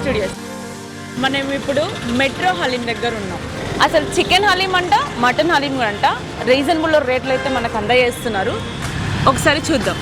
Studios. మనం ఇప్పుడు metro haleem దగ్గర ఉన్నాం. అసలు చికెన్ హలీం అంట, మటన్ హలీం కూడా అంట రీజనబుల్ రేట్లు అయితే మనకు అందజేస్తున్నారు. ఒకసారి చూద్దాం.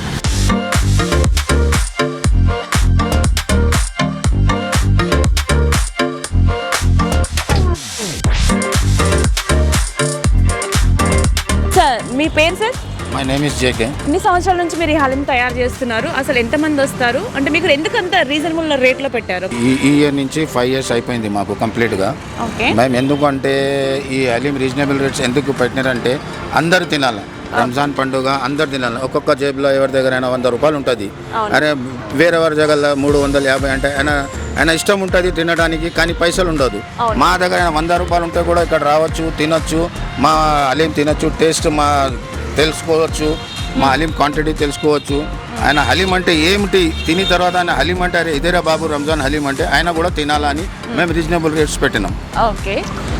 సార్ మీ పేరు sir? My name is JK. ఎన్ని సంవత్సరాల నుంచి మీరు ఈ హలీం తయారు చేస్తున్నారు? అసలు ఎంతమంది వస్తారు? అంటే మీకు ఎందుకంత రీజనబుల్ రేట్లో పెట్టారు? ఈ ఇయర్ నుంచి 5 years అయిపోయింది మాకు కంప్లీట్గా. మేము ఎందుకంటే ఈ హలీం రీజనబుల్ రేట్స్ ఎందుకు పెట్టినారంటే అందరు తినాలి. రంజాన్ పండుగ అందరు తినాలి. ఒక్కొక్క జేబులో ఎవరి దగ్గర 100 రూపాయలు ఉంటుంది. అరే వేరెవరి జగల్లో 350 అంటే ఆయన ఇష్టం ఉంటుంది తినడానికి, కానీ పైసలు ఉండదు. మా దగ్గర 100 రూపాయలు ఉంటే కూడా ఇక్కడ రావచ్చు, తినొచ్చు, మా హలీం తినొచ్చు, టేస్ట్ తెలుసుకోవచ్చు, మా హలీం క్వాంటిటీ తెలుసుకోవచ్చు. ఆయన హలీం అంటే ఏమిటి తిని తర్వాత ఆయన హలీం అంటే అరే ఇదేరా బాబు రంజాన్ హలీం అంటే ఆయన కూడా తినాలని మేము రీజనబుల్ రేట్స్ పెట్టినాం. ఓకే,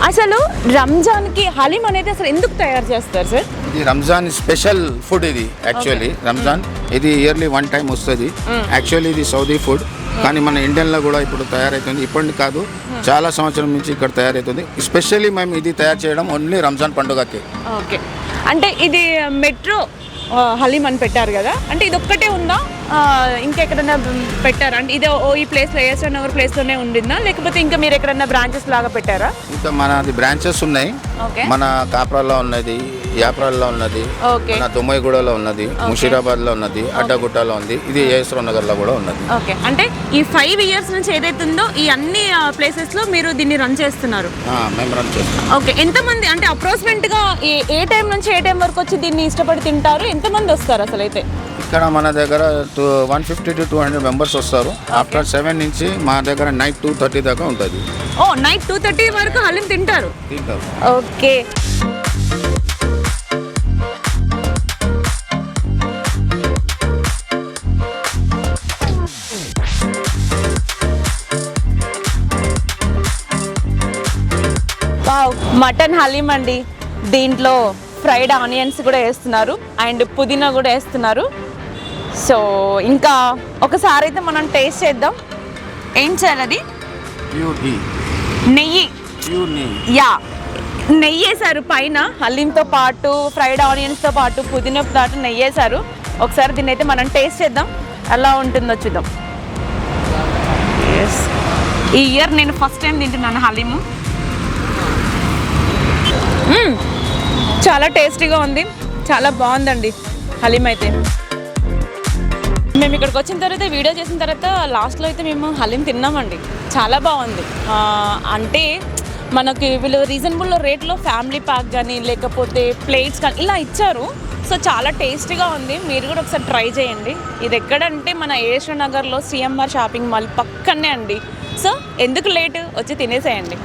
అసలు రంజాన్కి హలీం అనేది అసలు ఎందుకు తయారు చేస్తారు సార్? ఇది రంజాన్ స్పెషల్ ఫుడ్. ఇది యాక్చువల్లీ రంజాన్ ఇది ఇయర్లీ 1 time వస్తుంది. యాక్చువల్లీ ఇది సౌదీ ఫుడ్, కానీ మన ఇండియన్లో కూడా ఇప్పుడు తయారవుతుంది. ఇప్పటి కాదు, చాలా సంవత్సరం నుంచి ఇక్కడ తయారవుతుంది. స్పెషల్లీ మేము ఇది తయారు చేయడం ఓన్లీ రంజాన్ పండుగకి. ఓకే, అంటే ఇది మెట్రో హలీం అని పెట్టారు కదా, అంటే ఇది ఒక్కటే ఉందా ఇంకెక్కడన్నా పెట్టారా? అంటే ఇది ఈ ప్లేస్లో ఏఎస్ఆర్ నగర్ ప్లేస్లోనే ఉండిందా, లేకపోతే ఇంకా మీరు ఎక్కడన్నా బ్రాంచెస్ లాగా పెట్టారా? ఇంకా మనది బ్రాంచెస్ ఉన్నాయి. మన కాప్రాల్లో ఉన్నది, యాప్రాల్లో ఉన్నది, మన దుమ్మయ్యగూడలో ఉన్నది, ముషీరాబాద్లో ఉన్నది, అడ్డగుట్టలో ఉంది, ఇది ఏఎస్ఆర్ నగర్లో కూడా ఉన్నది. ఓకే, అంటే ఈ 5 years నుంచి ఏదైతే ఉందో ఈ అన్ని ప్లేసెస్లో మీరు దీన్ని రన్ చేస్తున్నారు? మేము రన్ చేస్తున్నాం. ఓకే, ఎంతమంది అంటే అప్రాక్సిమేట్గా ఏ టైం నుంచి ఏ టైం వరకు వచ్చి దీన్ని ఇష్టపడి తింటారు? ఎంతమంది వస్తారు అసలు? అయితే ఇక్కడ మన దగ్గర 150 to 200 మెంబర్స్ వస్తారు. ఆఫ్టర్ 7 నుంచి మా దగ్గర నైట్ 2:30 దాకా ఉంటుంది. ఓ, నైట్ 2:30 వరకు హలీం తింటారు? ఓకే. మటన్ హలీం అండి. దీంట్లో ఫ్రైడ్ ఆనియన్స్ కూడా వేస్తున్నారు అండ్ పుదీనా కూడా వేస్తున్నారు. సో ఇంకా ఒకసారి అయితే మనం టేస్ట్ చేద్దాం. ఏం చేయాలి? అది నెయ్యి. యా, నెయ్యి వేసారు పైన హలీంతో పాటు, ఫ్రైడ్ ఆనియన్స్తో పాటు, పుదీనాతో పాటు నెయ్యి వేసారు. ఒకసారి దీన్ని అయితే మనం టేస్ట్ చేద్దాం, ఎలా ఉంటుందో చూద్దాం. ఈ ఇయర్ నేను ఫస్ట్ టైం తింటున్నాను హలీము. చాలా టేస్టీగా ఉంది, చాలా బాగుందండి హలీం అయితే. మేము ఇక్కడికి వచ్చిన తర్వాత వీడియో చేసిన తర్వాత లాస్ట్లో అయితే మేము హలీం తిన్నామండి. చాలా బాగుంది. అంటే మనకి వీళ్ళు రీజనబుల్ రేట్లో ఫ్యామిలీ ప్యాక్ కానీ లేకపోతే ప్లేట్స్ కానీ ఇలా ఇచ్చారు. సో చాలా టేస్టీగా ఉంది. మీరు కూడా ఒకసారి ట్రై చేయండి. ఇది ఎక్కడంటే మన ఏఎస్ఆర్ నగర్లో సిఎంఆర్ షాపింగ్ మాల్ పక్కనే అండి. సో ఎందుకు లేట్, వచ్చి తినేసేయండి.